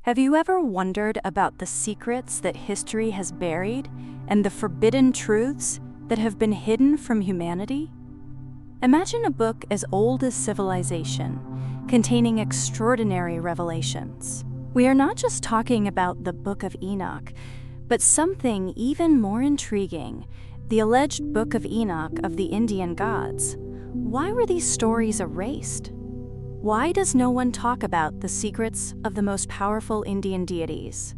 Have you ever wondered about the secrets that history has buried and the forbidden truths that have been hidden from humanity? Imagine a book as old as civilization, containing extraordinary revelations. We are not just talking about the Book of Enoch, but something even more intriguing, the alleged Book of Enoch of the Indian gods. Why were these stories erased? Why does no one talk about the secrets of the most powerful Indian deities?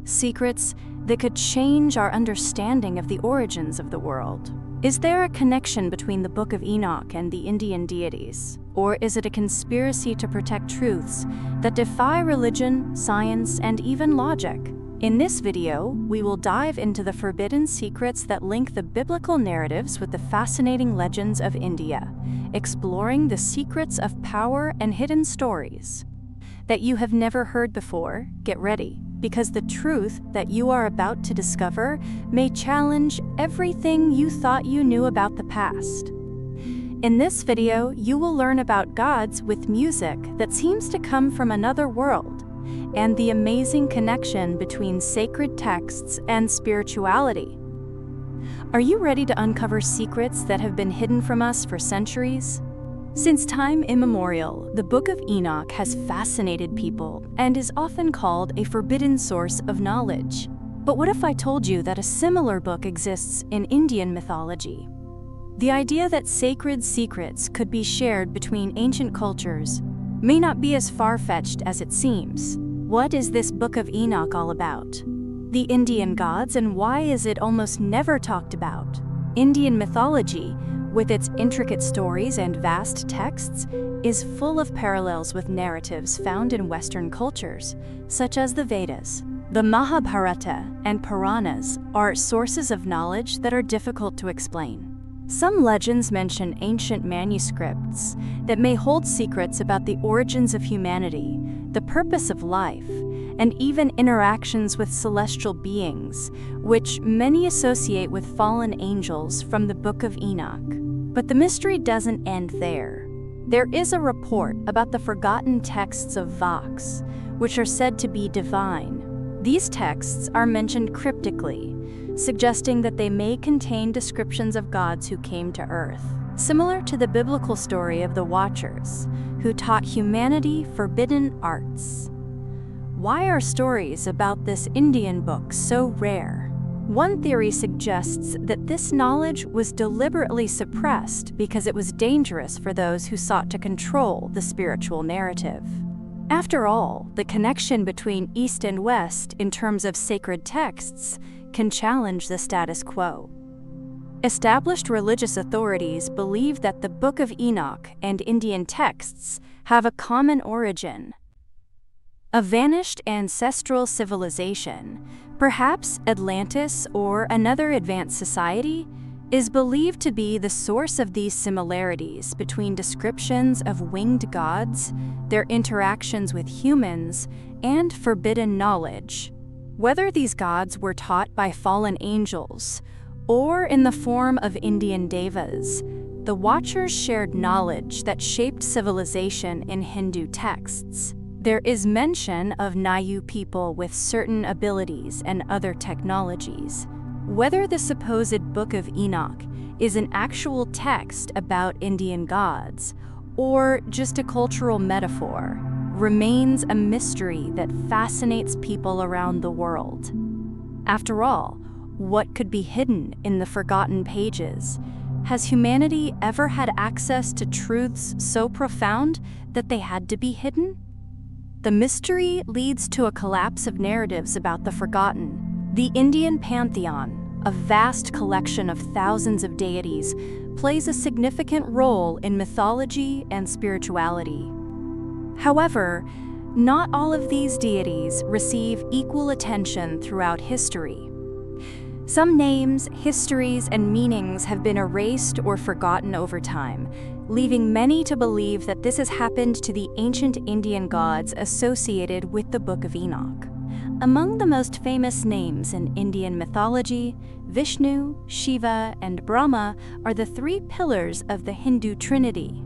Secrets that could change our understanding of the origins of the world. Is there a connection between the Book of Enoch and the Indian deities? Or is it a conspiracy to protect truths that defy religion, science, and even logic? In this video, we will dive into the forbidden secrets that link the biblical narratives with the fascinating legends of India, exploring the secrets of power and hidden stories that you have never heard before. Get ready, because the truth that you are about to discover may challenge everything you thought you knew about the past. In this video, you will learn about gods with music that seems to come from another world, and the amazing connection between sacred texts and spirituality. Are you ready to uncover secrets that have been hidden from us for centuries? Since time immemorial, the Book of Enoch has fascinated people and is often called a forbidden source of knowledge. But what if I told you that a similar book exists in Indian mythology? The idea that sacred secrets could be shared between ancient cultures may not be as far-fetched as it seems. What is this Book of Enoch all about? The Indian gods, and why is it almost never talked about? Indian mythology, with its intricate stories and vast texts, is full of parallels with narratives found in Western cultures, such as the Vedas. The Mahabharata and Puranas are sources of knowledge that are difficult to explain. Some legends mention ancient manuscripts that may hold secrets about the origins of humanity, the purpose of life, and even interactions with celestial beings, which many associate with fallen angels from the Book of Enoch. But the mystery doesn't end there. There is a report about the forgotten texts of Vox, which are said to be divine. These texts are mentioned cryptically, suggesting that they may contain descriptions of gods who came to Earth, similar to the biblical story of the Watchers, who taught humanity forbidden arts. Why are stories about this Indian book so rare? One theory suggests that this knowledge was deliberately suppressed because it was dangerous for those who sought to control the spiritual narrative. After all, the connection between East and West in terms of sacred texts can challenge the status quo. Established religious authorities believe that the Book of Enoch and Indian texts have a common origin. A vanished ancestral civilization, perhaps Atlantis or another advanced society, is believed to be the source of these similarities between descriptions of winged gods, their interactions with humans, and forbidden knowledge. Whether these gods were taught by fallen angels or in the form of Indian devas, the Watchers shared knowledge that shaped civilization in Hindu texts. There is mention of Nayu people with certain abilities and other technologies. Whether the supposed Book of Enoch is an actual text about Indian gods or just a cultural metaphor remains a mystery that fascinates people around the world. After all, what could be hidden in the forgotten pages? Has humanity ever had access to truths so profound that they had to be hidden? The mystery leads to a collapse of narratives about the forgotten. The Indian pantheon, a vast collection of thousands of deities, plays a significant role in mythology and spirituality. However, not all of these deities receive equal attention throughout history. Some names, histories, and meanings have been erased or forgotten over time, leaving many to believe that this has happened to the ancient Indian gods associated with the Book of Enoch. Among the most famous names in Indian mythology, Vishnu, Shiva, and Brahma are the three pillars of the Hindu Trinity.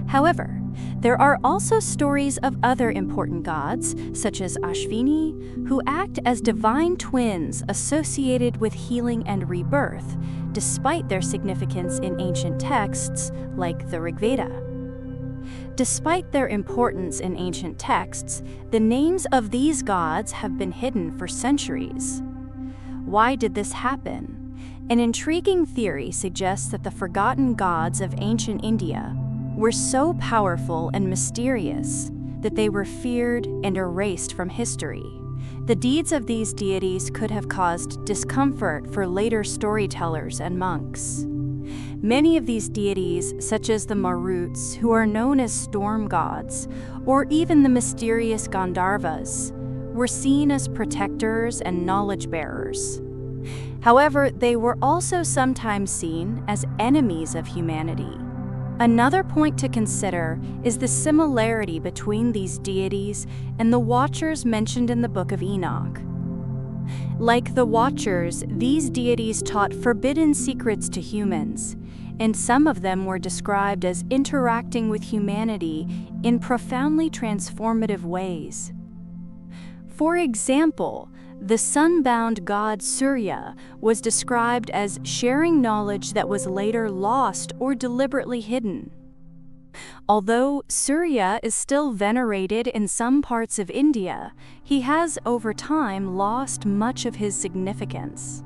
However, there are also stories of other important gods, such as Ashvini, who act as divine twins associated with healing and rebirth, despite their significance in ancient texts like the Rig Veda. Despite their importance in ancient texts, the names of these gods have been hidden for centuries. Why did this happen? An intriguing theory suggests that the forgotten gods of ancient India were so powerful and mysterious that they were feared and erased from history. The deeds of these deities could have caused discomfort for later storytellers and monks. Many of these deities, such as the Maruts, who are known as storm gods, or even the mysterious Gandharvas, were seen as protectors and knowledge bearers. However, they were also sometimes seen as enemies of humanity. Another point to consider is the similarity between these deities and the Watchers mentioned in the Book of Enoch. Like the Watchers, these deities taught forbidden secrets to humans, and some of them were described as interacting with humanity in profoundly transformative ways. For example, the sun-bound god Surya was described as sharing knowledge that was later lost or deliberately hidden. Although Surya is still venerated in some parts of India, he has over time lost much of his significance.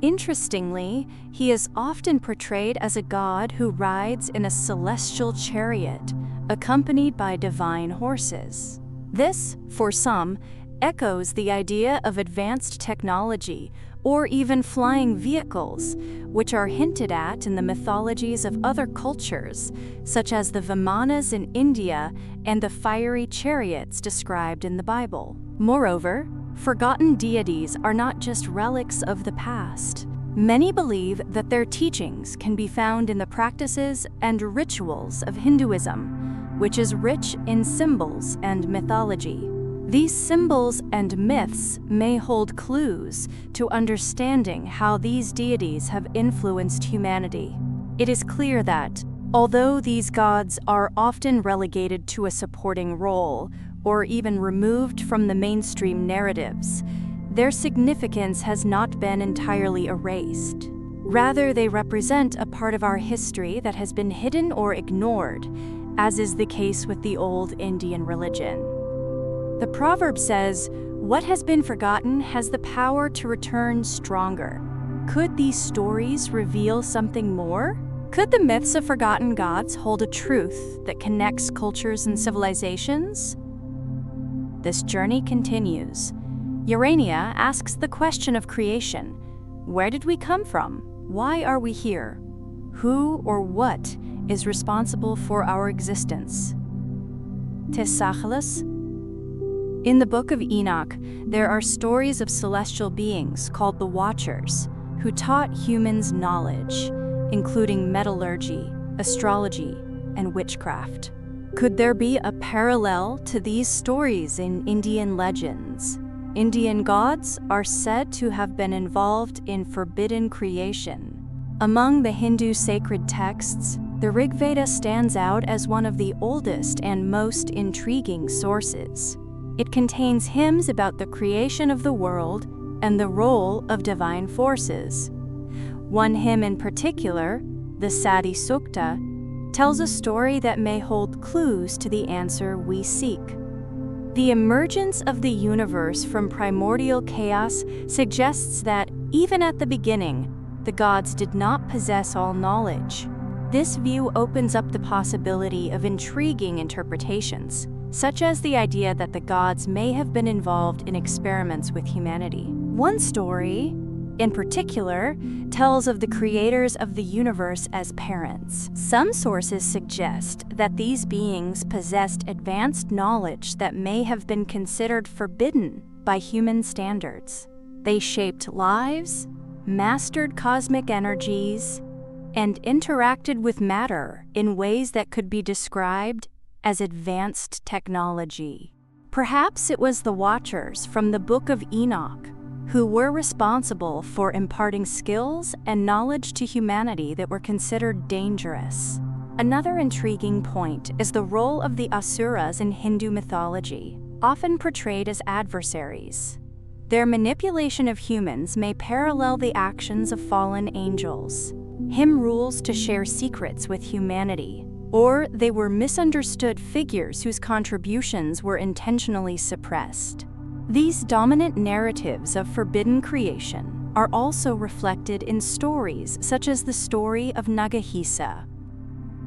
Interestingly, he is often portrayed as a god who rides in a celestial chariot, accompanied by divine horses. This, for some, echoes the idea of advanced technology or even flying vehicles, which are hinted at in the mythologies of other cultures, such as the Vimanas in India and the fiery chariots described in the Bible. Moreover, forgotten deities are not just relics of the past. Many believe that their teachings can be found in the practices and rituals of Hinduism, which is rich in symbols and mythology. These symbols and myths may hold clues to understanding how these deities have influenced humanity. It is clear that, although these gods are often relegated to a supporting role or even removed from the mainstream narratives, their significance has not been entirely erased. Rather, they represent a part of our history that has been hidden or ignored, as is the case with the old Indian religion. The proverb says, "What has been forgotten has the power to return stronger." Could these stories reveal something more? Could the myths of forgotten gods hold a truth that connects cultures and civilizations? This journey continues. Urania asks the question of creation. Where did we come from? Why are we here? Who or what is responsible for our existence? Tesachlis. In the Book of Enoch, there are stories of celestial beings called the Watchers, who taught humans knowledge, including metallurgy, astrology, and witchcraft. Could there be a parallel to these stories in Indian legends? Indian gods are said to have been involved in forbidden creation. Among the Hindu sacred texts, the Rig Veda stands out as one of the oldest and most intriguing sources. It contains hymns about the creation of the world and the role of divine forces. One hymn in particular, the Sati Sukta, tells a story that may hold clues to the answer we seek. The emergence of the universe from primordial chaos suggests that, even at the beginning, the gods did not possess all knowledge. This view opens up the possibility of intriguing interpretations, such as the idea that the gods may have been involved in experiments with humanity. One story, in particular, tells of the creators of the universe as parents. Some sources suggest that these beings possessed advanced knowledge that may have been considered forbidden by human standards. They shaped lives, mastered cosmic energies, and interacted with matter in ways that could be described as advanced technology. Perhaps it was the Watchers from the Book of Enoch who were responsible for imparting skills and knowledge to humanity that were considered dangerous. Another intriguing point is the role of the asuras in Hindu mythology, often portrayed as adversaries. Their manipulation of humans may parallel the actions of fallen angels. Him rules to share secrets with humanity, or they were misunderstood figures whose contributions were intentionally suppressed. These dominant narratives of forbidden creation are also reflected in stories such as the story of Nagahisa.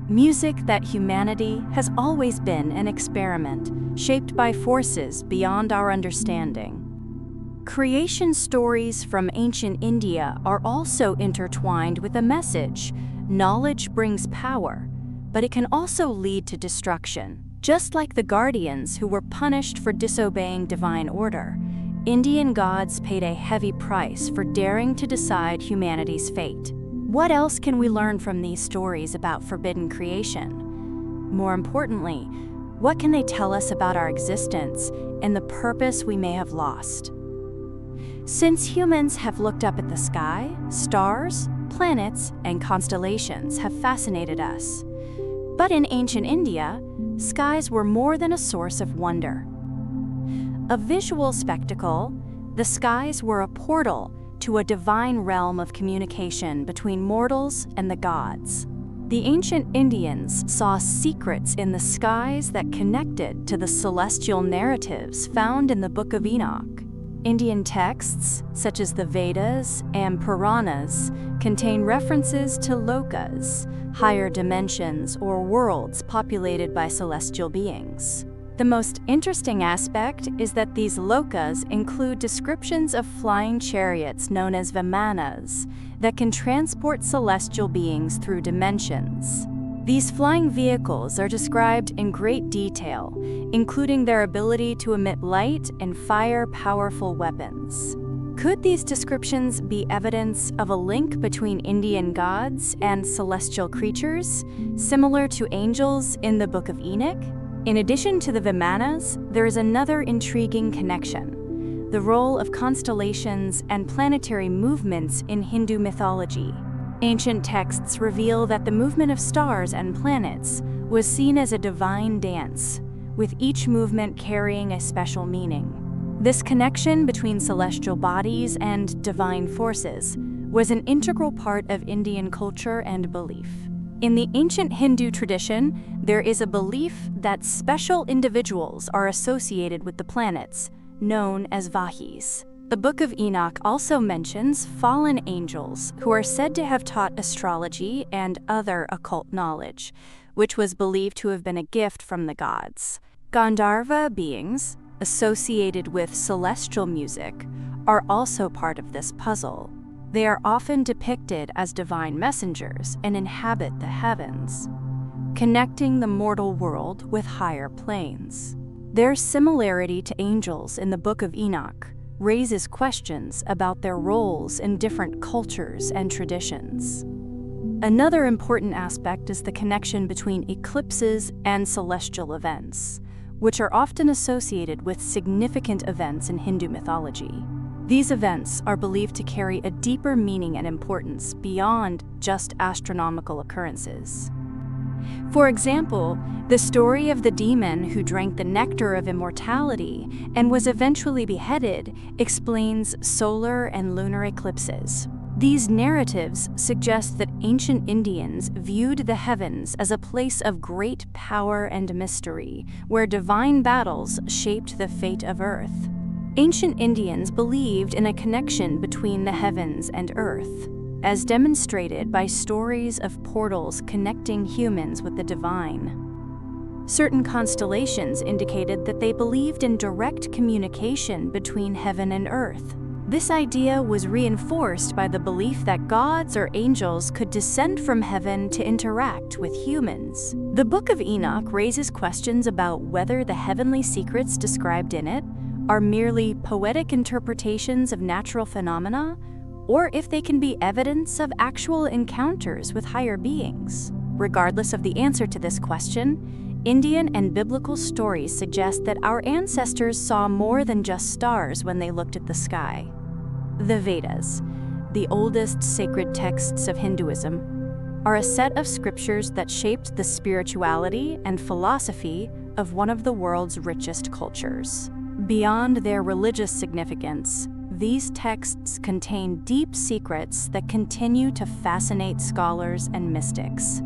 Music that humanity has always been an experiment, shaped by forces beyond our understanding. Creation stories from ancient India are also intertwined with a message: knowledge brings power, but it can also lead to destruction. Just like the guardians who were punished for disobeying divine order, Indian gods paid a heavy price for daring to decide humanity's fate. What else can we learn from these stories about forbidden creation? More importantly, what can they tell us about our existence and the purpose we may have lost? Since humans have looked up at the sky, stars, planets, and constellations have fascinated us. But in ancient India, skies were more than a source of wonder. A visual spectacle, the skies were a portal to a divine realm of communication between mortals and the gods. The ancient Indians saw secrets in the skies that connected to the celestial narratives found in the Book of Enoch. Indian texts, such as the Vedas and Puranas, contain references to lokas, higher dimensions or worlds populated by celestial beings. The most interesting aspect is that these lokas include descriptions of flying chariots known as vimanas that can transport celestial beings through dimensions. These flying vehicles are described in great detail, including their ability to emit light and fire powerful weapons. Could these descriptions be evidence of a link between Indian gods and celestial creatures, similar to angels in the Book of Enoch? In addition to the vimanas, there is another intriguing connection: the role of constellations and planetary movements in Hindu mythology. Ancient texts reveal that the movement of stars and planets was seen as a divine dance, with each movement carrying a special meaning. This connection between celestial bodies and divine forces was an integral part of Indian culture and belief. In the ancient Hindu tradition, there is a belief that special individuals are associated with the planets, known as Vahis. The Book of Enoch also mentions fallen angels who are said to have taught astrology and other occult knowledge, which was believed to have been a gift from the gods. Gandharva beings, associated with celestial music, are also part of this puzzle. They are often depicted as divine messengers and inhabit the heavens, connecting the mortal world with higher planes. Their similarity to angels in the Book of Enoch raises questions about their roles in different cultures and traditions. Another important aspect is the connection between eclipses and celestial events, which are often associated with significant events in Hindu mythology. These events are believed to carry a deeper meaning and importance beyond just astronomical occurrences. For example, the story of the demon who drank the nectar of immortality and was eventually beheaded explains solar and lunar eclipses. These narratives suggest that ancient Indians viewed the heavens as a place of great power and mystery, where divine battles shaped the fate of Earth. Ancient Indians believed in a connection between the heavens and Earth, as demonstrated by stories of portals connecting humans with the divine. Certain constellations indicated that they believed in direct communication between heaven and Earth. This idea was reinforced by the belief that gods or angels could descend from heaven to interact with humans. The Book of Enoch raises questions about whether the heavenly secrets described in it are merely poetic interpretations of natural phenomena, or if they can be evidence of actual encounters with higher beings. Regardless of the answer to this question, Indian and biblical stories suggest that our ancestors saw more than just stars when they looked at the sky. The Vedas, the oldest sacred texts of Hinduism, are a set of scriptures that shaped the spirituality and philosophy of one of the world's richest cultures. Beyond their religious significance, these texts contain deep secrets that continue to fascinate scholars and mystics.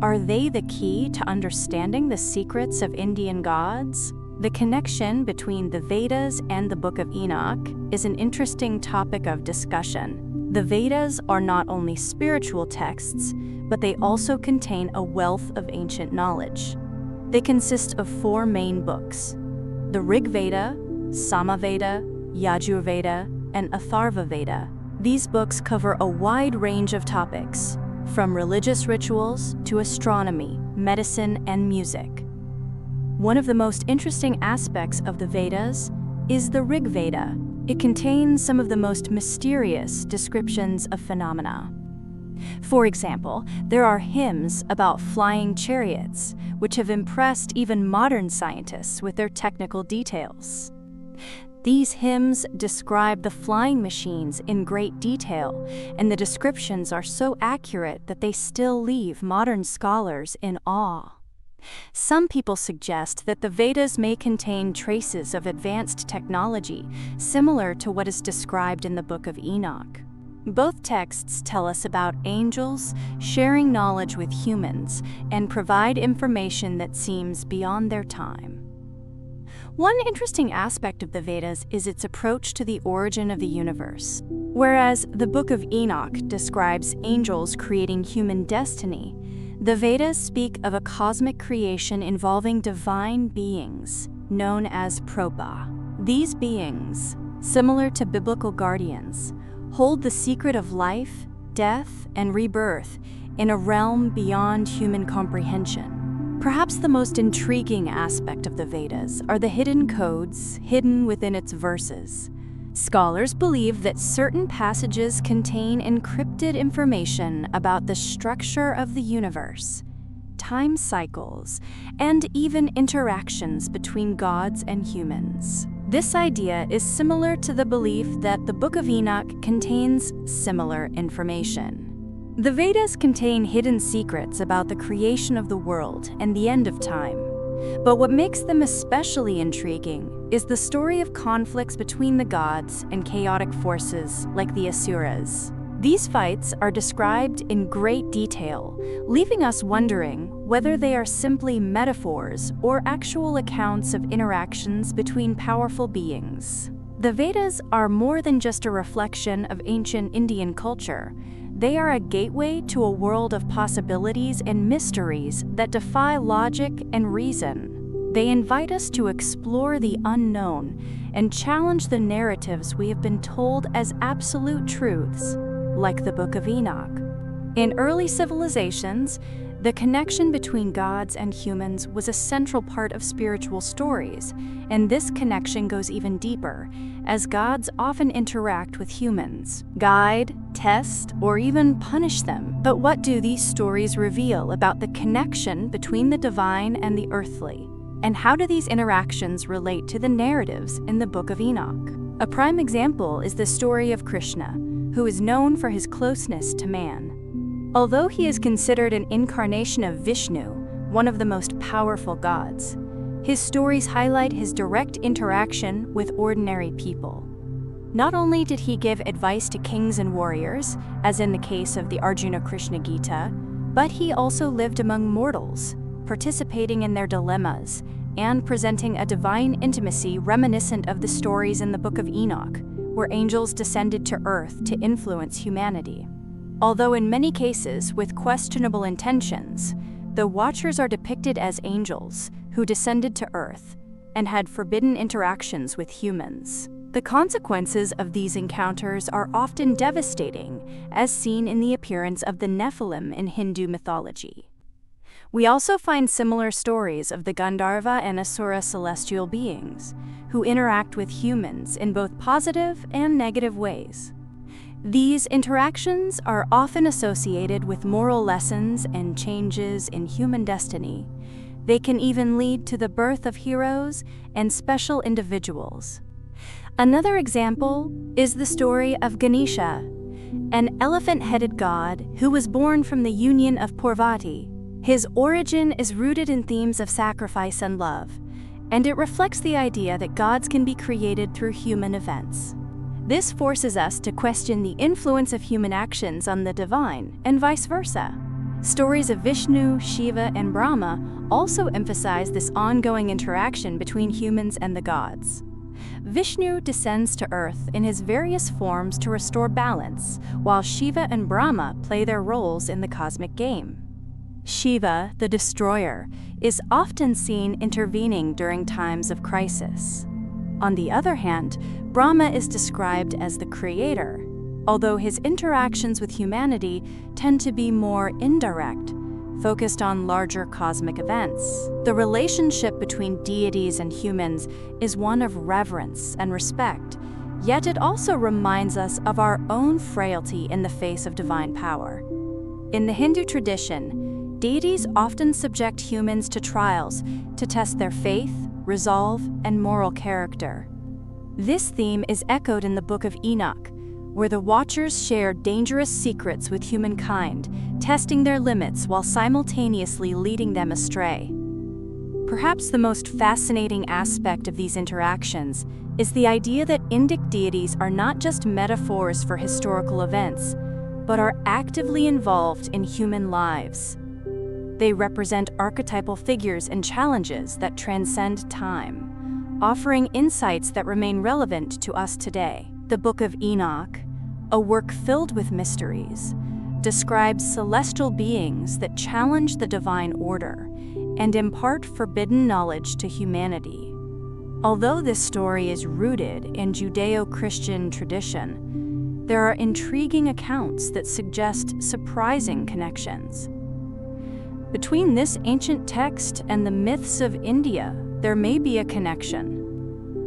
Are they the key to understanding the secrets of Indian gods? The connection between the Vedas and the Book of Enoch is an interesting topic of discussion. The Vedas are not only spiritual texts, but they also contain a wealth of ancient knowledge. They consist of 4 main books: the Rig Veda, Samaveda, Yajur Veda, and Atharva Veda. These books cover a wide range of topics, from religious rituals to astronomy, medicine, and music. One of the most interesting aspects of the Vedas is the Rig Veda. It contains some of the most mysterious descriptions of phenomena. For example, there are hymns about flying chariots, which have impressed even modern scientists with their technical details. These hymns describe the flying machines in great detail, and the descriptions are so accurate that they still leave modern scholars in awe. Some people suggest that the Vedas may contain traces of advanced technology, similar to what is described in the Book of Enoch. Both texts tell us about angels sharing knowledge with humans and provide information that seems beyond their time. One interesting aspect of the Vedas is its approach to the origin of the universe. Whereas the Book of Enoch describes angels creating human destiny, the Vedas speak of a cosmic creation involving divine beings, known as Propa. These beings, similar to biblical guardians, hold the secret of life, death, and rebirth in a realm beyond human comprehension. Perhaps the most intriguing aspect of the Vedas are the hidden codes hidden within its verses. Scholars believe that certain passages contain encrypted information about the structure of the universe, time cycles, and even interactions between gods and humans. This idea is similar to the belief that the Book of Enoch contains similar information. The Vedas contain hidden secrets about the creation of the world and the end of time. But what makes them especially intriguing is the story of conflicts between the gods and chaotic forces like the Asuras. These fights are described in great detail, leaving us wondering whether they are simply metaphors or actual accounts of interactions between powerful beings. The Vedas are more than just a reflection of ancient Indian culture. They are a gateway to a world of possibilities and mysteries that defy logic and reason. They invite us to explore the unknown and challenge the narratives we have been told as absolute truths, like the Book of Enoch. In early civilizations, the connection between gods and humans was a central part of spiritual stories, and this connection goes even deeper, as gods often interact with humans, guide, test, or even punish them. But what do these stories reveal about the connection between the divine and the earthly? And how do these interactions relate to the narratives in the Book of Enoch? A prime example is the story of Krishna, who is known for his closeness to man. Although he is considered an incarnation of Vishnu, one of the most powerful gods, his stories highlight his direct interaction with ordinary people. Not only did he give advice to kings and warriors, as in the case of the Arjuna-Krishna Gita, but he also lived among mortals, participating in their dilemmas and presenting a divine intimacy reminiscent of the stories in the Book of Enoch, where angels descended to earth to influence humanity. Although in many cases with questionable intentions, the Watchers are depicted as angels who descended to earth and had forbidden interactions with humans. The consequences of these encounters are often devastating, as seen in the appearance of the Nephilim in Hindu mythology. We also find similar stories of the Gandharva and Asura celestial beings, who interact with humans in both positive and negative ways. These interactions are often associated with moral lessons and changes in human destiny. They can even lead to the birth of heroes and special individuals. Another example is the story of Ganesha. an elephant-headed god who was born from the union of Parvati. His origin is rooted in themes of sacrifice and love, and it reflects the idea that gods can be created through human events. This forces us to question the influence of human actions on the divine, and vice versa. Stories of Vishnu, Shiva, and Brahma also emphasize this ongoing interaction between humans and the gods. Vishnu descends to earth in his various forms to restore balance, while Shiva and Brahma play their roles in the cosmic game. Shiva, the destroyer, is often seen intervening during times of crisis. On the other hand, Brahma is described as the creator, although his interactions with humanity tend to be more indirect, focused on larger cosmic events. The relationship between deities and humans is one of reverence and respect, yet it also reminds us of our own frailty in the face of divine power. In the Hindu tradition, deities often subject humans to trials to test their faith, resolve, and moral character. This theme is echoed in the Book of Enoch, where the Watchers share dangerous secrets with humankind, testing their limits while simultaneously leading them astray. Perhaps the most fascinating aspect of these interactions is the idea that Indic deities are not just metaphors for historical events, but are actively involved in human lives. They represent archetypal figures and challenges that transcend time, offering insights that remain relevant to us today. The Book of Enoch, a work filled with mysteries, describes celestial beings that challenge the divine order and impart forbidden knowledge to humanity. Although this story is rooted in Judeo-Christian tradition, there are intriguing accounts that suggest surprising connections. Between this ancient text and the myths of India, there may be a connection.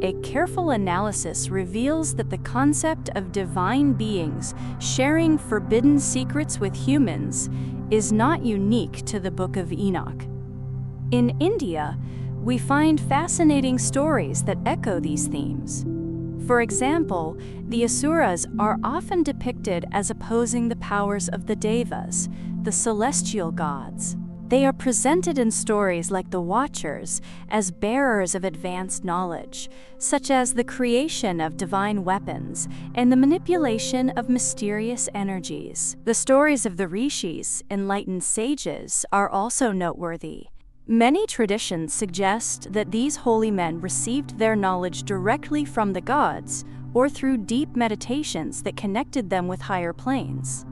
A careful analysis reveals that the concept of divine beings sharing forbidden secrets with humans is not unique to the Book of Enoch. In India, we find fascinating stories that echo these themes. For example, the Asuras are often depicted as opposing the powers of the Devas, the celestial gods. They are presented in stories like The Watchers as bearers of advanced knowledge, such as the creation of divine weapons and the manipulation of mysterious energies. The stories of the Rishis, enlightened sages, are also noteworthy. Many traditions suggest that these holy men received their knowledge directly from the gods or through deep meditations that connected them with higher planes.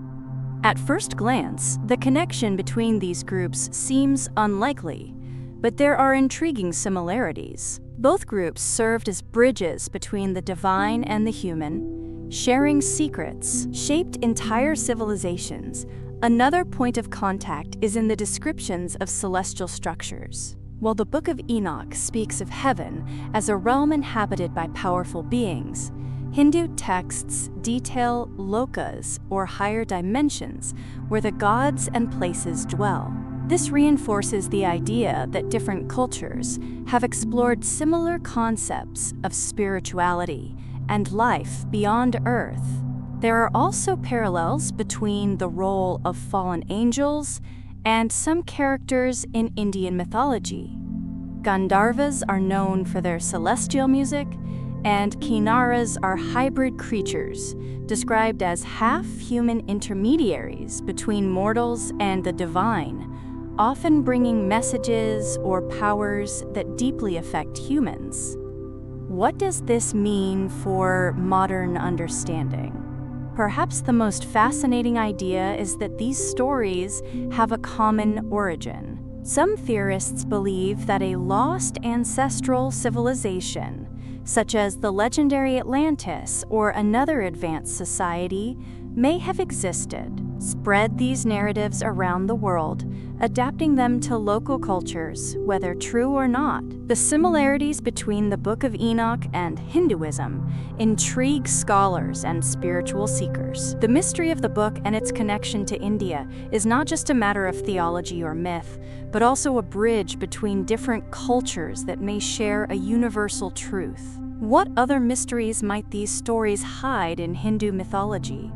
At first glance, the connection between these groups seems unlikely, but there are intriguing similarities. Both groups served as bridges between the divine and the human, sharing secrets, shaped entire civilizations. Another point of contact is in the descriptions of celestial structures. While the Book of Enoch speaks of heaven as a realm inhabited by powerful beings, Hindu texts detail lokas, or higher dimensions, where the gods and places dwell. This reinforces the idea that different cultures have explored similar concepts of spirituality and life beyond Earth. There are also parallels between the role of fallen angels and some characters in Indian mythology. Gandharvas are known for their celestial music, and Kinnaras are hybrid creatures, described as half-human intermediaries between mortals and the divine, often bringing messages or powers that deeply affect humans. What does this mean for modern understanding? Perhaps the most fascinating idea is that these stories have a common origin. Some theorists believe that a lost ancestral civilization, such as the legendary Atlantis or another advanced society, may have existed, spread these narratives around the world, adapting them to local cultures, whether true or not. The similarities between the Book of Enoch and Hinduism intrigue scholars and spiritual seekers. The mystery of the book and its connection to India is not just a matter of theology or myth, but also a bridge between different cultures that may share a universal truth. What other mysteries might these stories hide in Hindu mythology?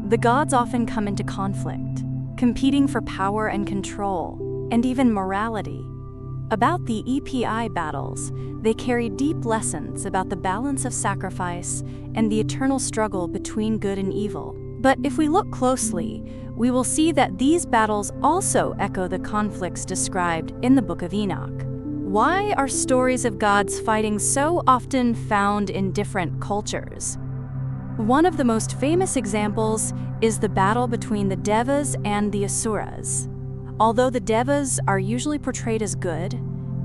The gods often come into conflict, competing for power and control, and even morality. About the EPI battles, they carry deep lessons about the balance of sacrifice and the eternal struggle between good and evil. But if we look closely, we will see that these battles also echo the conflicts described in the Book of Enoch. Why are stories of gods fighting so often found in different cultures? One of the most famous examples is the battle between the Devas and the Asuras. Although the Devas are usually portrayed as good,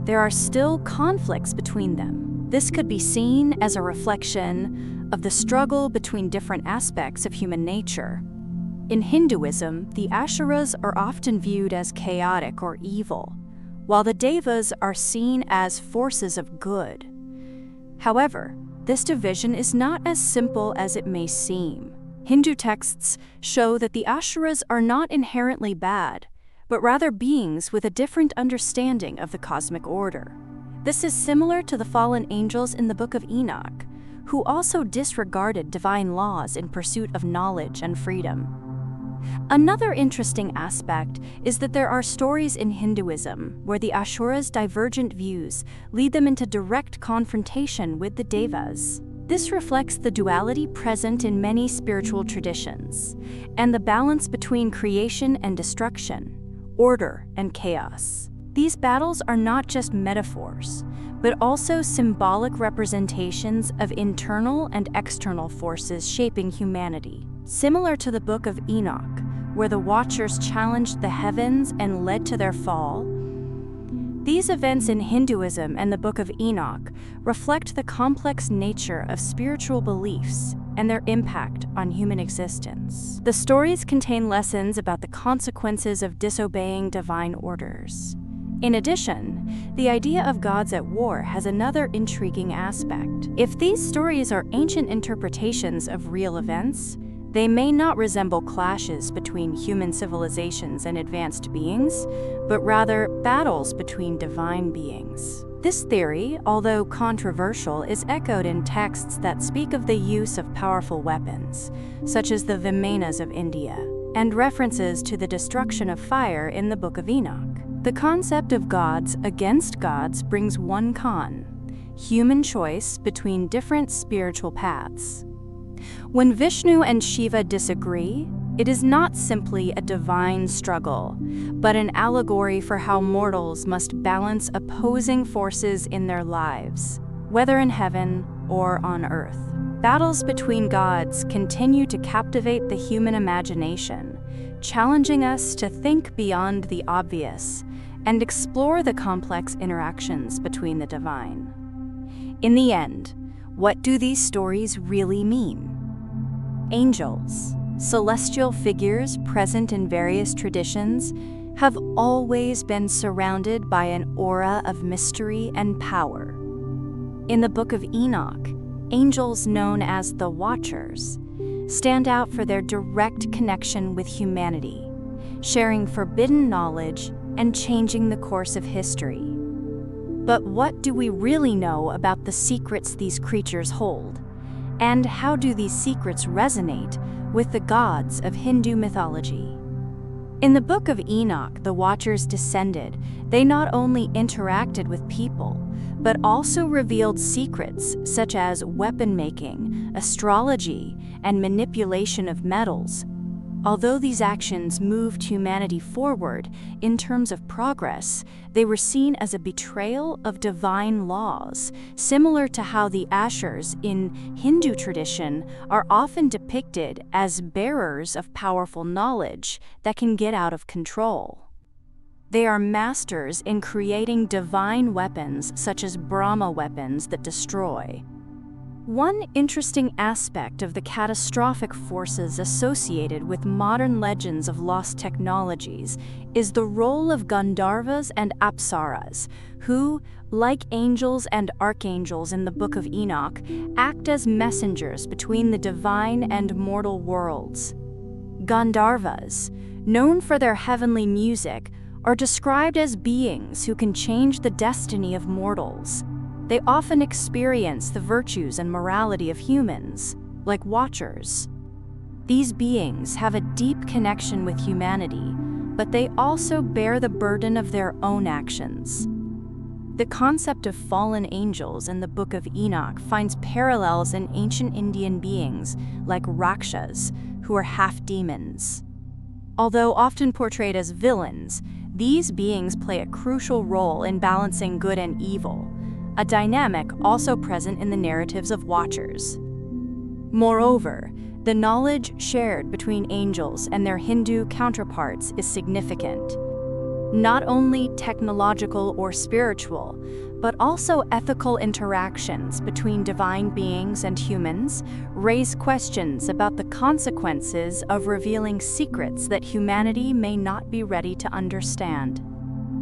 there are still conflicts between them. This could be seen as a reflection of the struggle between different aspects of human nature. In Hinduism, the Asuras are often viewed as chaotic or evil, while the Devas are seen as forces of good. However, this division is not as simple as it may seem. Hindu texts show that the Asuras are not inherently bad, but rather beings with a different understanding of the cosmic order. This is similar to the fallen angels in the Book of Enoch, who also disregarded divine laws in pursuit of knowledge and freedom. Another interesting aspect is that there are stories in Hinduism where the Asuras' divergent views lead them into direct confrontation with the Devas. This reflects the duality present in many spiritual traditions, and the balance between creation and destruction, order and chaos. These battles are not just metaphors, but also symbolic representations of internal and external forces shaping humanity. Similar to the Book of Enoch, where the Watchers challenged the heavens and led to their fall, these events in Hinduism and the Book of Enoch reflect the complex nature of spiritual beliefs and their impact on human existence. The stories contain lessons about the consequences of disobeying divine orders. In addition, the idea of gods at war has another intriguing aspect. If these stories are ancient interpretations of real events, they may not resemble clashes between human civilizations and advanced beings, but rather battles between divine beings. This theory, although controversial, is echoed in texts that speak of the use of powerful weapons, such as the Vimanas of India, and references to the destruction of fire in the Book of Enoch. The concept of gods against gods brings one con: human choice between different spiritual paths. When Vishnu and Shiva disagree, it is not simply a divine struggle, but an allegory for how mortals must balance opposing forces in their lives, whether in heaven or on earth. Battles between gods continue to captivate the human imagination, challenging us to think beyond the obvious and explore the complex interactions between the divine. In the end, what do these stories really mean? Angels, celestial figures present in various traditions, have always been surrounded by an aura of mystery and power. In the Book of Enoch, angels known as the Watchers stand out for their direct connection with humanity, sharing forbidden knowledge and changing the course of history. But what do we really know about the secrets these creatures hold? And how do these secrets resonate with the gods of Hindu mythology? In the Book of Enoch, the Watchers descended. They not only interacted with people, but also revealed secrets such as weapon making, astrology, and manipulation of metals. Although these actions moved humanity forward in terms of progress, they were seen as a betrayal of divine laws, similar to how the Asuras in Hindu tradition are often depicted as bearers of powerful knowledge that can get out of control. They are masters in creating divine weapons such as Brahma weapons that destroy. One interesting aspect of the catastrophic forces associated with modern legends of lost technologies is the role of Gandharvas and Apsaras, who, like angels and archangels in the Book of Enoch, act as messengers between the divine and mortal worlds. Gandharvas, known for their heavenly music, are described as beings who can change the destiny of mortals. They often experience the virtues and morality of humans, like Watchers. These beings have a deep connection with humanity, but they also bear the burden of their own actions. The concept of fallen angels in the Book of Enoch finds parallels in ancient Indian beings like Rakshas, who are half demons. Although often portrayed as villains, these beings play a crucial role in balancing good and evil, a dynamic also present in the narratives of Watchers. Moreover, the knowledge shared between angels and their Hindu counterparts is significant. Not only technological or spiritual, but also ethical interactions between divine beings and humans raise questions about the consequences of revealing secrets that humanity may not be ready to understand.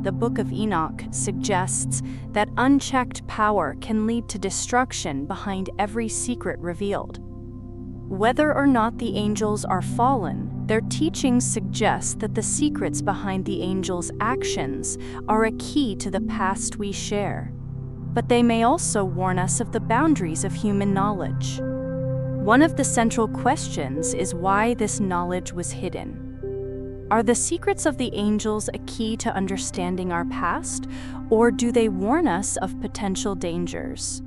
The Book of Enoch suggests that unchecked power can lead to destruction behind every secret revealed. Whether or not the angels are fallen, their teachings suggest that the secrets behind the angels' actions are a key to the past we share. But they may also warn us of the boundaries of human knowledge. One of the central questions is why this knowledge was hidden. Are the secrets of the angels a key to understanding our past, or do they warn us of potential dangers?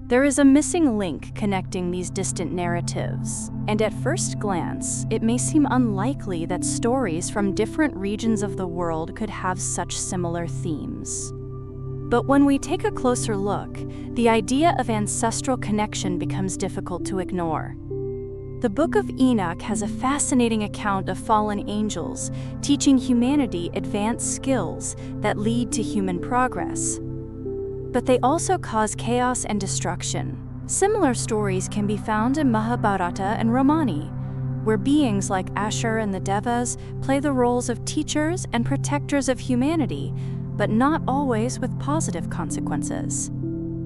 There is a missing link connecting these distant narratives, and at first glance, it may seem unlikely that stories from different regions of the world could have such similar themes. But when we take a closer look, the idea of ancestral connection becomes difficult to ignore. The Book of Enoch has a fascinating account of fallen angels, teaching humanity advanced skills that lead to human progress. But they also cause chaos and destruction. Similar stories can be found in Mahabharata and Ramani, where beings like Ashur and the Devas play the roles of teachers and protectors of humanity, but not always with positive consequences.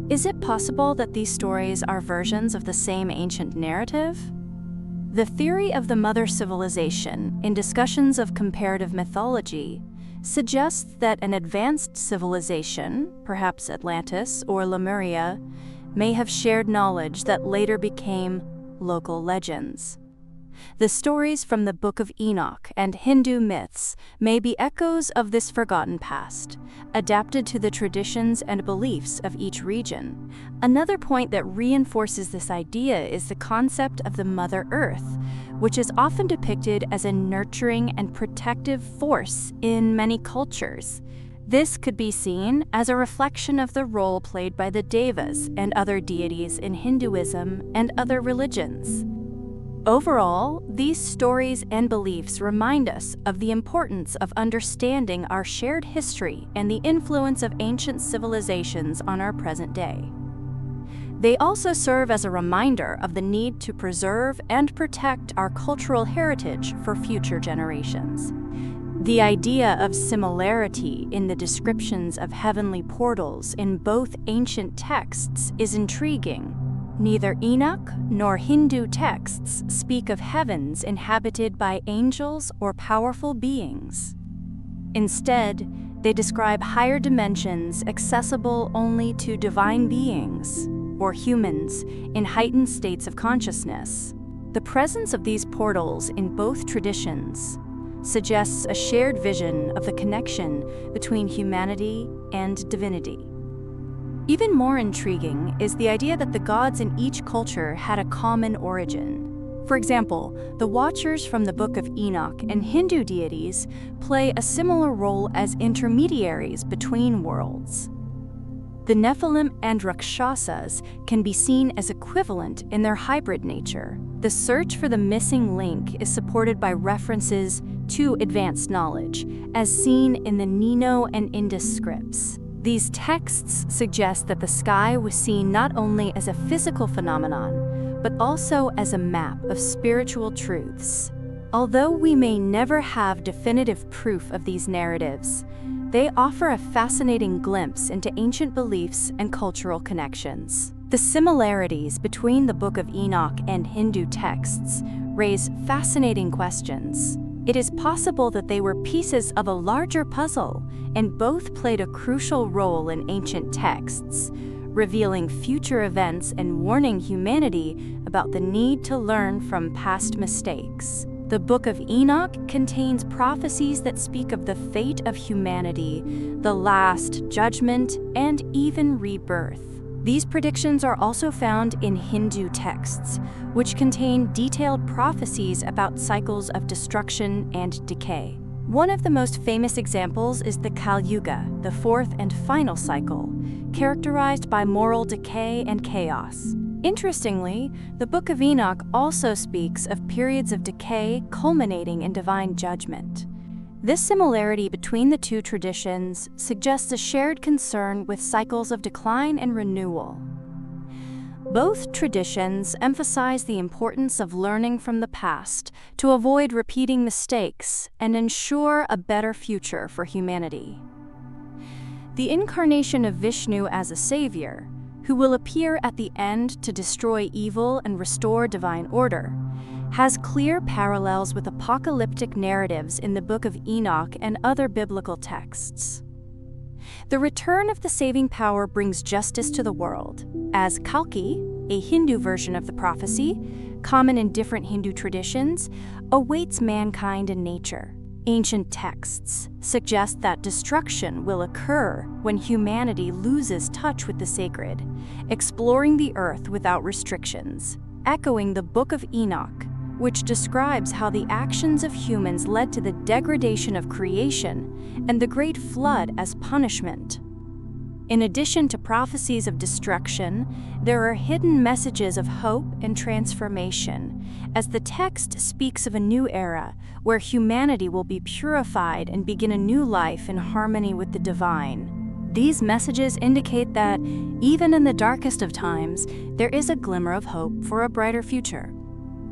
Is it possible that these stories are versions of the same ancient narrative? The theory of the mother civilization, in discussions of comparative mythology, suggests that an advanced civilization, perhaps Atlantis or Lemuria, may have shared knowledge that later became local legends. The stories from the Book of Enoch and Hindu myths may be echoes of this forgotten past, adapted to the traditions and beliefs of each region. Another point that reinforces this idea is the concept of the Mother Earth, which is often depicted as a nurturing and protective force in many cultures. This could be seen as a reflection of the role played by the Devas and other deities in Hinduism and other religions. Overall, these stories and beliefs remind us of the importance of understanding our shared history and the influence of ancient civilizations on our present day. They also serve as a reminder of the need to preserve and protect our cultural heritage for future generations. The idea of similarity in the descriptions of heavenly portals in both ancient texts is intriguing. Neither Enoch nor Hindu texts speak of heavens inhabited by angels or powerful beings. Instead, they describe higher dimensions accessible only to divine beings, or humans, in heightened states of consciousness. The presence of these portals in both traditions suggests a shared vision of the connection between humanity and divinity. Even more intriguing is the idea that the gods in each culture had a common origin. For example, the Watchers from the Book of Enoch and Hindu deities play a similar role as intermediaries between worlds. The Nephilim and Rakshasas can be seen as equivalent in their hybrid nature. The search for the missing link is supported by references to advanced knowledge, as seen in the Nino and Indus scripts. These texts suggest that the sky was seen not only as a physical phenomenon, but also as a map of spiritual truths. Although we may never have definitive proof of these narratives, they offer a fascinating glimpse into ancient beliefs and cultural connections. The similarities between the Book of Enoch and Hindu texts raise fascinating questions. It is possible that they were pieces of a larger puzzle, and both played a crucial role in ancient texts, revealing future events and warning humanity about the need to learn from past mistakes. The Book of Enoch contains prophecies that speak of the fate of humanity, the last judgment, and even rebirth. These predictions are also found in Hindu texts, which contain detailed prophecies about cycles of destruction and decay. One of the most famous examples is the Kali Yuga, the fourth and final cycle, characterized by moral decay and chaos. Interestingly, the Book of Enoch also speaks of periods of decay culminating in divine judgment. This similarity between the two traditions suggests a shared concern with cycles of decline and renewal. Both traditions emphasize the importance of learning from the past to avoid repeating mistakes and ensure a better future for humanity. The incarnation of Vishnu as a savior, who will appear at the end to destroy evil and restore divine order, has clear parallels with apocalyptic narratives in the Book of Enoch and other biblical texts. The return of the saving power brings justice to the world, as Kalki, a Hindu version of the prophecy, common in different Hindu traditions, awaits mankind and nature. Ancient texts suggest that destruction will occur when humanity loses touch with the sacred, exploring the earth without restrictions, echoing the Book of Enoch, which describes how the actions of humans led to the degradation of creation and the Great Flood as punishment. In addition to prophecies of destruction, there are hidden messages of hope and transformation, as the text speaks of a new era where humanity will be purified and begin a new life in harmony with the divine. These messages indicate that, even in the darkest of times, there is a glimmer of hope for a brighter future.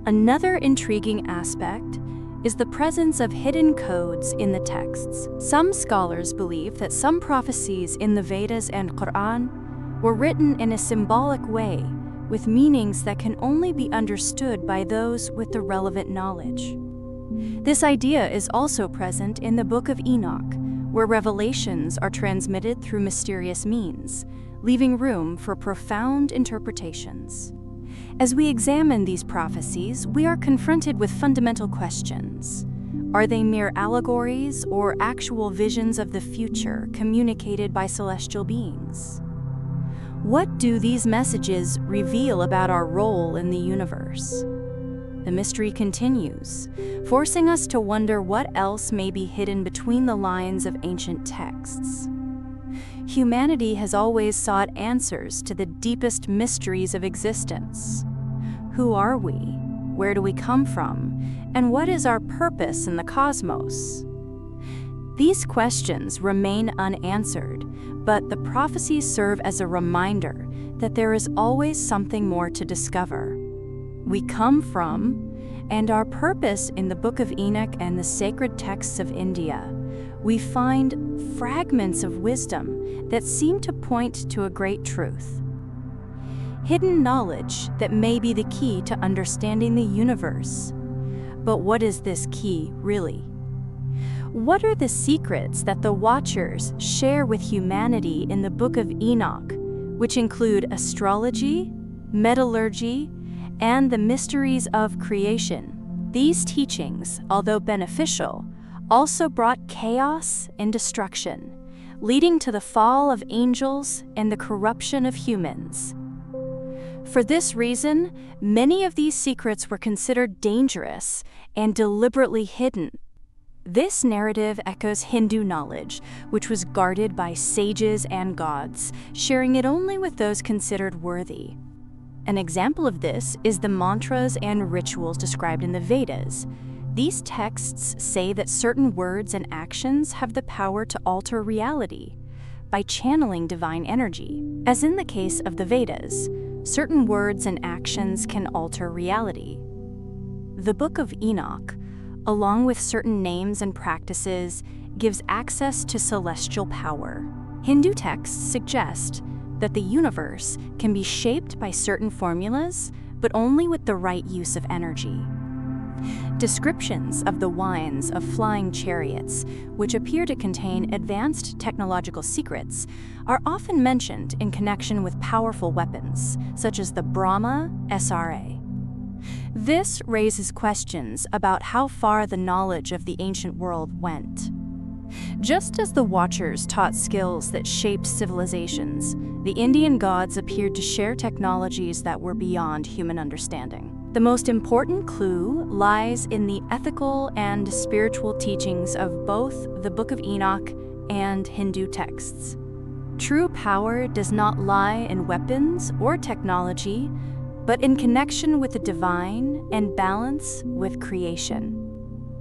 Another intriguing aspect is the presence of hidden codes in the texts. Some scholars believe that some prophecies in the Vedas and Quran were written in a symbolic way, with meanings that can only be understood by those with the relevant knowledge. This idea is also present in the Book of Enoch, where revelations are transmitted through mysterious means, leaving room for profound interpretations. As we examine these prophecies, we are confronted with fundamental questions. Are they mere allegories or actual visions of the future communicated by celestial beings? What do these messages reveal about our role in the universe? The mystery continues, forcing us to wonder what else may be hidden between the lines of ancient texts. Humanity has always sought answers to the deepest mysteries of existence. Who are we? Where do we come from? And what is our purpose in the cosmos? These questions remain unanswered, but the prophecies serve as a reminder that there is always something more to discover. We come from, and our purpose in the Book of Enoch and the sacred texts of India. We find fragments of wisdom that seem to point to a great truth. Hidden knowledge that may be the key to understanding the universe. But what is this key, really? What are the secrets that the Watchers share with humanity in the Book of Enoch, which include astrology, metallurgy, and the mysteries of creation? These teachings, although beneficial, also brought chaos and destruction, leading to the fall of angels and the corruption of humans. For this reason, many of these secrets were considered dangerous and deliberately hidden. This narrative echoes Hindu knowledge, which was guarded by sages and gods, sharing it only with those considered worthy. An example of this is the mantras and rituals described in the Vedas. These texts say that certain words and actions have the power to alter reality by channeling divine energy. As in the case of the Vedas, certain words and actions can alter reality. The Book of Enoch, along with certain names and practices, gives access to celestial power. Hindu texts suggest that the universe can be shaped by certain formulas, but only with the right use of energy. Descriptions of the wines of flying chariots, which appear to contain advanced technological secrets, are often mentioned in connection with powerful weapons, such as the Brahma SRA. This raises questions about how far the knowledge of the ancient world went. Just as the Watchers taught skills that shaped civilizations, the Indian gods appeared to share technologies that were beyond human understanding. The most important clue lies in the ethical and spiritual teachings of both the Book of Enoch and Hindu texts. True power does not lie in weapons or technology, but in connection with the divine and balance with creation.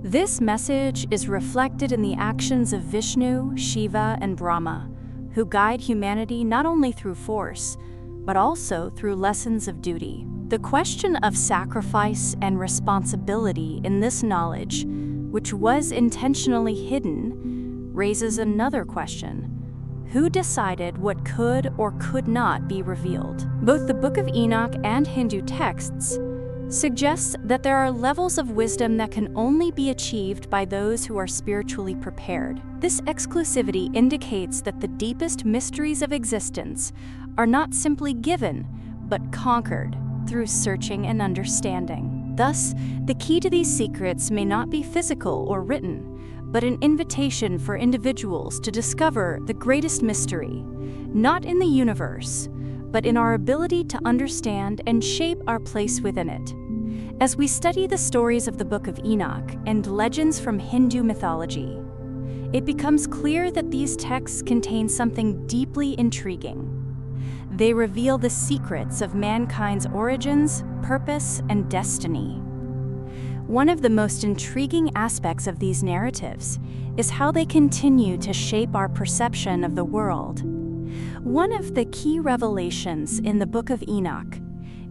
This message is reflected in the actions of Vishnu, Shiva, and Brahma, who guide humanity not only through force, but also through lessons of duty. The question of sacrifice and responsibility in this knowledge, which was intentionally hidden, raises another question. Who decided what could or could not be revealed? Both the Book of Enoch and Hindu texts suggest that there are levels of wisdom that can only be achieved by those who are spiritually prepared. This exclusivity indicates that the deepest mysteries of existence are not simply given, but conquered through searching and understanding. Thus, the key to these secrets may not be physical or written, but an invitation for individuals to discover the greatest mystery, not in the universe, but in our ability to understand and shape our place within it. As we study the stories of the Book of Enoch and legends from Hindu mythology, it becomes clear that these texts contain something deeply intriguing. They reveal the secrets of mankind's origins, purpose, and destiny. One of the most intriguing aspects of these narratives is how they continue to shape our perception of the world. One of the key revelations in the Book of Enoch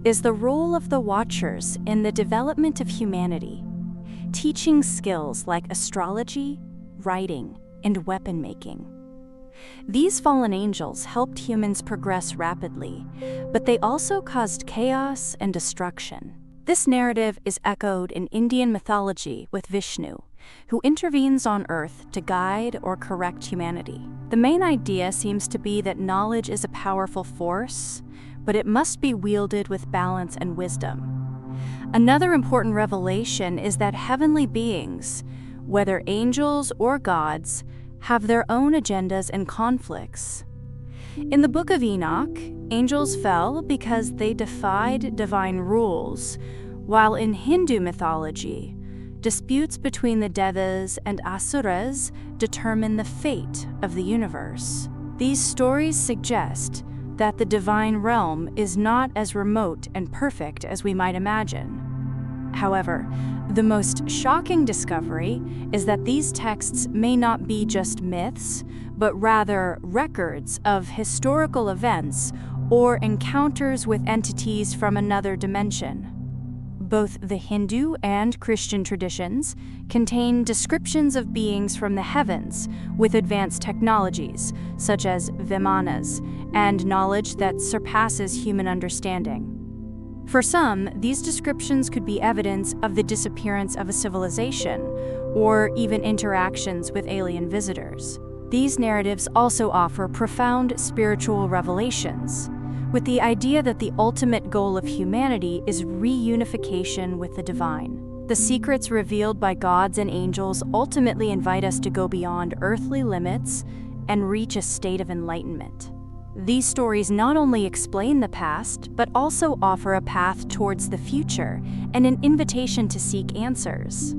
is the role of the Watchers in the development of humanity, teaching skills like astrology, writing, and weapon making. These fallen angels helped humans progress rapidly, but they also caused chaos and destruction. This narrative is echoed in Indian mythology with Vishnu, who intervenes on Earth to guide or correct humanity. The main idea seems to be that knowledge is a powerful force, but it must be wielded with balance and wisdom. Another important revelation is that heavenly beings, whether angels or gods, have their own agendas and conflicts. In the Book of Enoch, angels fell because they defied divine rules, while in Hindu mythology, disputes between the Devas and Asuras determine the fate of the universe. These stories suggest that the divine realm is not as remote and perfect as we might imagine. However, the most shocking discovery is that these texts may not be just myths, but rather records of historical events or encounters with entities from another dimension. Both the Hindu and Christian traditions contain descriptions of beings from the heavens with advanced technologies, such as vimanas, and knowledge that surpasses human understanding. For some, these descriptions could be evidence of the disappearance of a civilization, or even interactions with alien visitors. These narratives also offer profound spiritual revelations, with the idea that the ultimate goal of humanity is reunification with the divine. The secrets revealed by gods and angels ultimately invite us to go beyond earthly limits and reach a state of enlightenment. These stories not only explain the past, but also offer a path towards the future and an invitation to seek answers.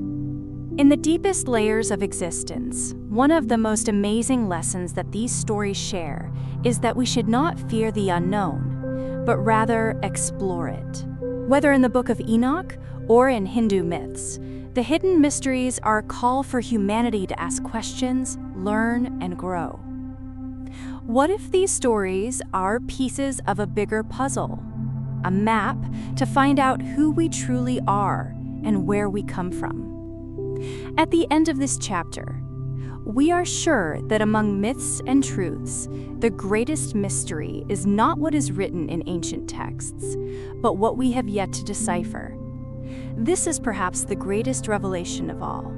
In the deepest layers of existence, one of the most amazing lessons that these stories share is that we should not fear the unknown, but rather explore it. Whether in the Book of Enoch or in Hindu myths, the hidden mysteries are a call for humanity to ask questions, learn, and grow. What if these stories are pieces of a bigger puzzle, a map to find out who we truly are and where we come from? At the end of this chapter, we are sure that among myths and truths, the greatest mystery is not what is written in ancient texts, but what we have yet to decipher. This is perhaps the greatest revelation of all.